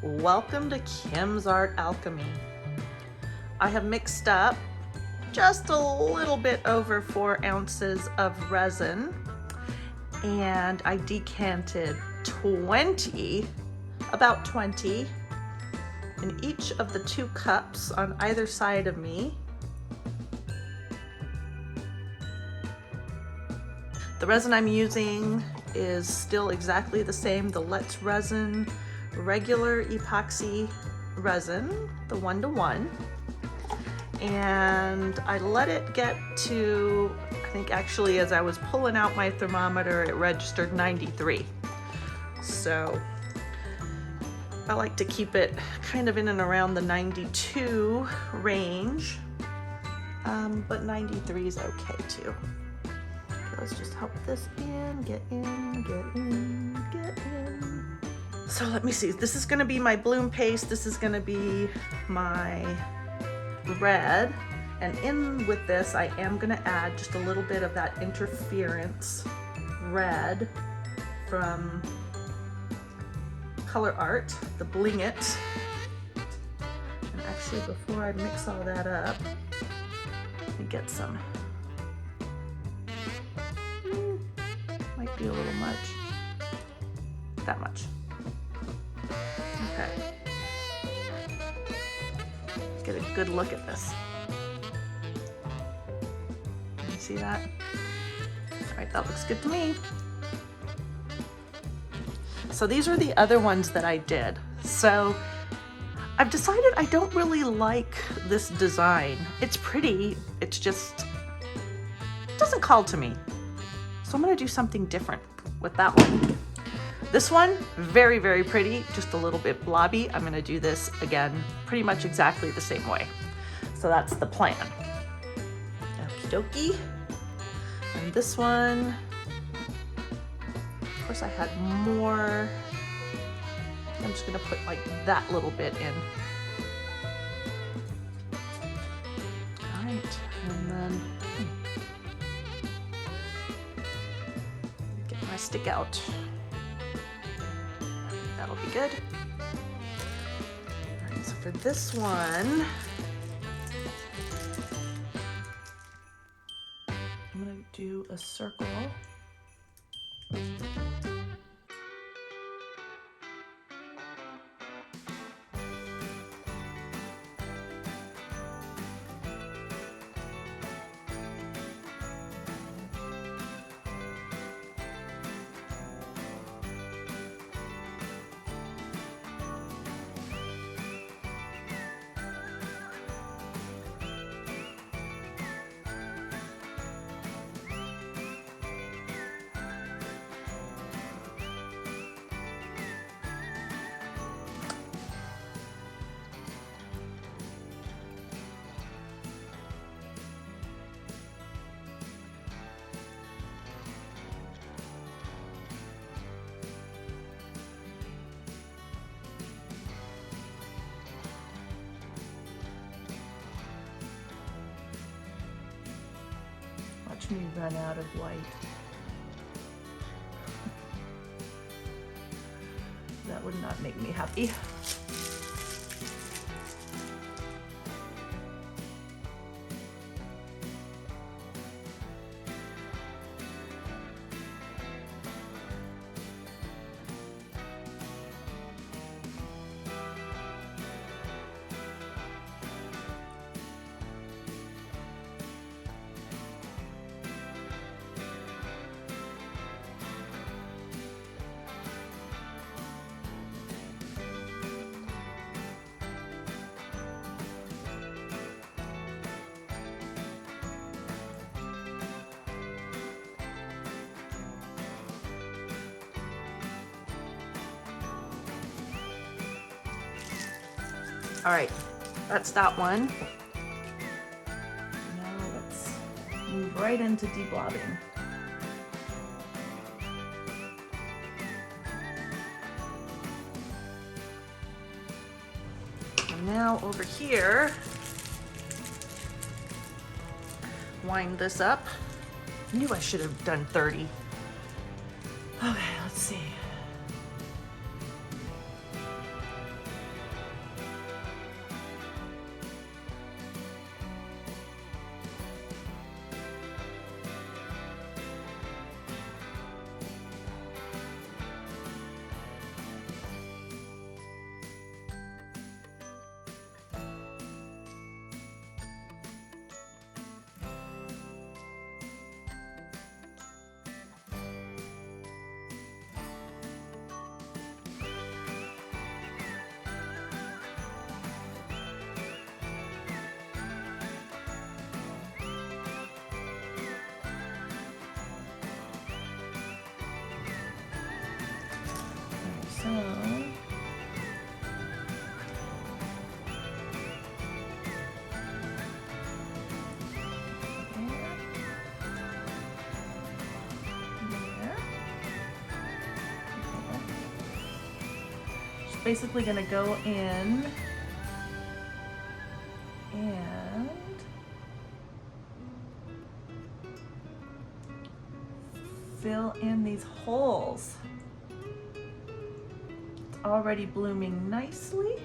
Welcome to Kim's Art Alchemy. I have mixed up just a little bit over 4 ounces of resin, and I decanted about 20 in each of the 2 cups on either side of me. The resin I'm using is still exactly the same, the Let's Resin regular epoxy resin, the 1-to-1. And I let it get to, I think actually as I was pulling out my thermometer, it registered 93. So I like to keep it kind of in and around the 92 range, but 93 is okay too. Okay, let's just help this in, get in, get in, get in. So let me see, this is gonna be my bloom paste, this is gonna be my red, and in with this I am gonna add just a little bit of that interference red from Color Art, the Bling It. And actually before I mix all that up, let me get some, might be a little much, that much. Okay, let's get a good look at this. Can you see that? All right, that looks good to me. So these are the other ones that I did. So I've decided I don't really like this design. It's pretty, it's just, it doesn't call to me. So I'm gonna do something different with that one. This one, very, very pretty, just a little bit blobby. I'm gonna do this again, pretty much exactly the same way. So that's the plan. Okie dokie. And this one, of course I had more. I'm just gonna put like that little bit in. All right, and then get my stick out. That'll be good. All right, so for this one, I'm gonna do a circle. Watch me run out of white. That would not make me happy. All right, that's that one. Now let's move right into deblobbing. And now over here, wind this up. I knew I should have done 30. Okay, let's see. basically going to go in and fill in these holes. It's already blooming nicely.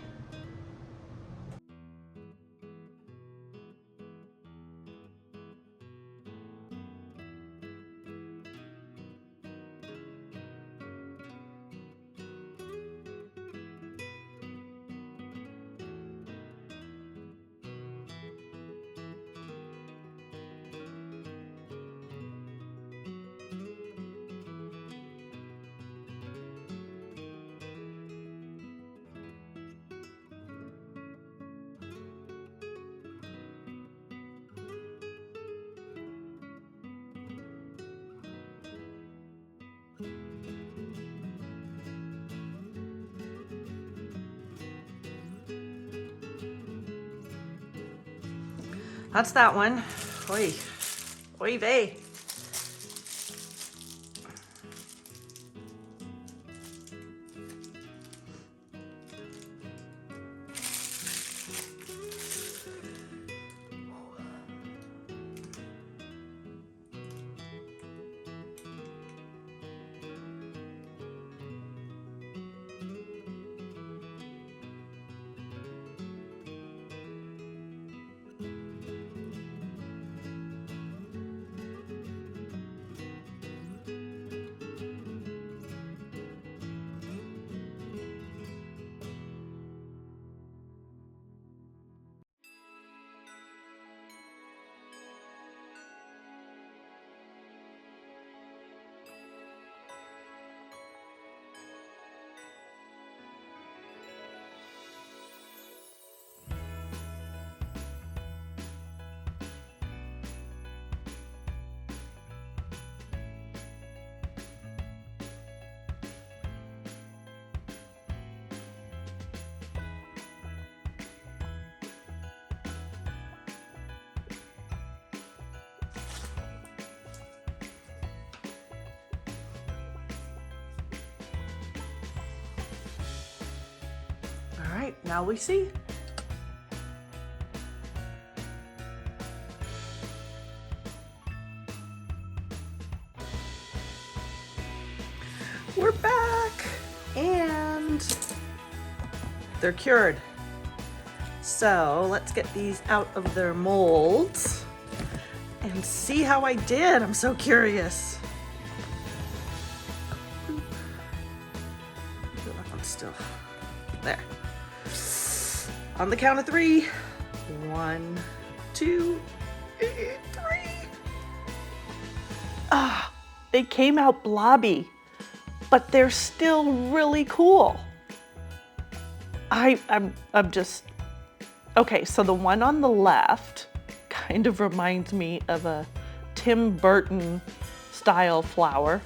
That's that one. Oy, oy vey. All right, now we see. We're back and they're cured. So let's get these out of their molds and see how I did. I'm so curious. That one's still there. On the count of 3. 1, 2, 3. Ah, they came out blobby, but they're still really cool. I'm just, okay, so the one on the left kind of reminds me of a Tim Burton style flower.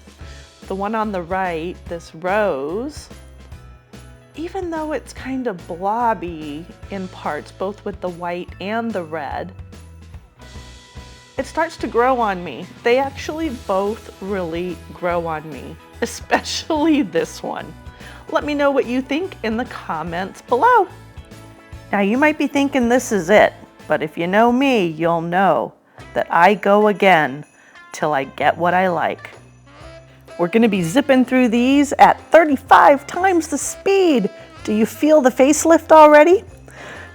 The one on the right, this rose, even though it's kind of blobby in parts, both with the white and the red, it starts to grow on me. They actually both really grow on me, especially this one. Let me know what you think in the comments below. Now you might be thinking this is it, but if you know me, you'll know that I go again till I get what I like. We're gonna be zipping through these at 35 times the speed. Do you feel the facelift already?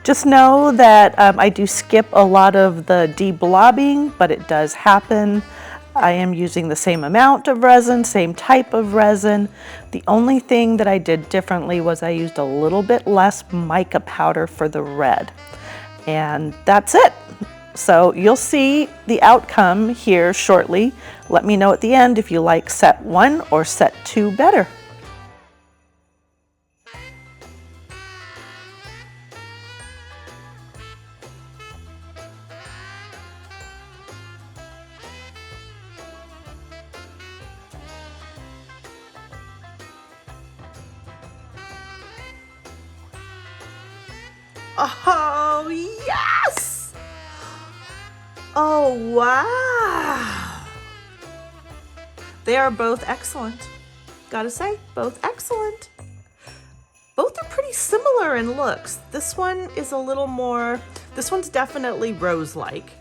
Just know that I do skip a lot of the deblobbing, but it does happen. I am using the same amount of resin, same type of resin. The only thing that I did differently was I used a little bit less mica powder for the red. And that's it. So you'll see the outcome here shortly. Let me know at the end if you like set 1 or set 2 better. Oh, yes! Oh, wow! They are both excellent. Gotta say, both excellent. Both are pretty similar in looks. This one is a little more, this one's definitely rose-like.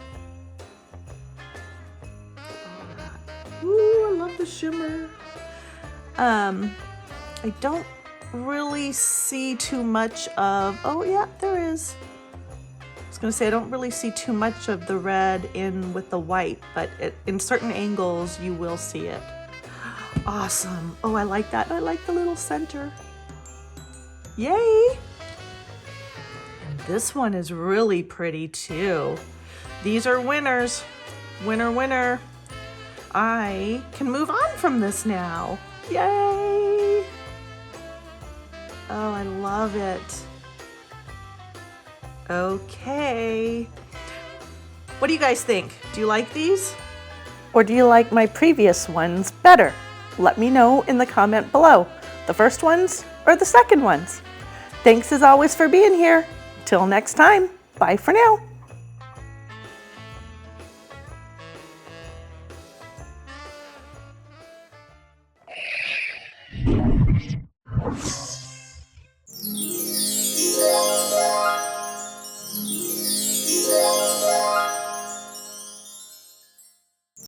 Ooh, I love the shimmer. I don't really see too much of, oh yeah, there is. I was gonna say I don't really see too much of the red in with the white, but in certain angles you will see it. Awesome. Oh, I like that. I like the little center. Yay! And this one is really pretty too. These are winners. Winner, winner. I can move on from this now. Yay! Oh, I love it. Okay. What do you guys think? Do you like these? Or do you like my previous ones better? Let me know in the comment below. The first ones or the second ones? Thanks as always for being here. Till next time, bye for now.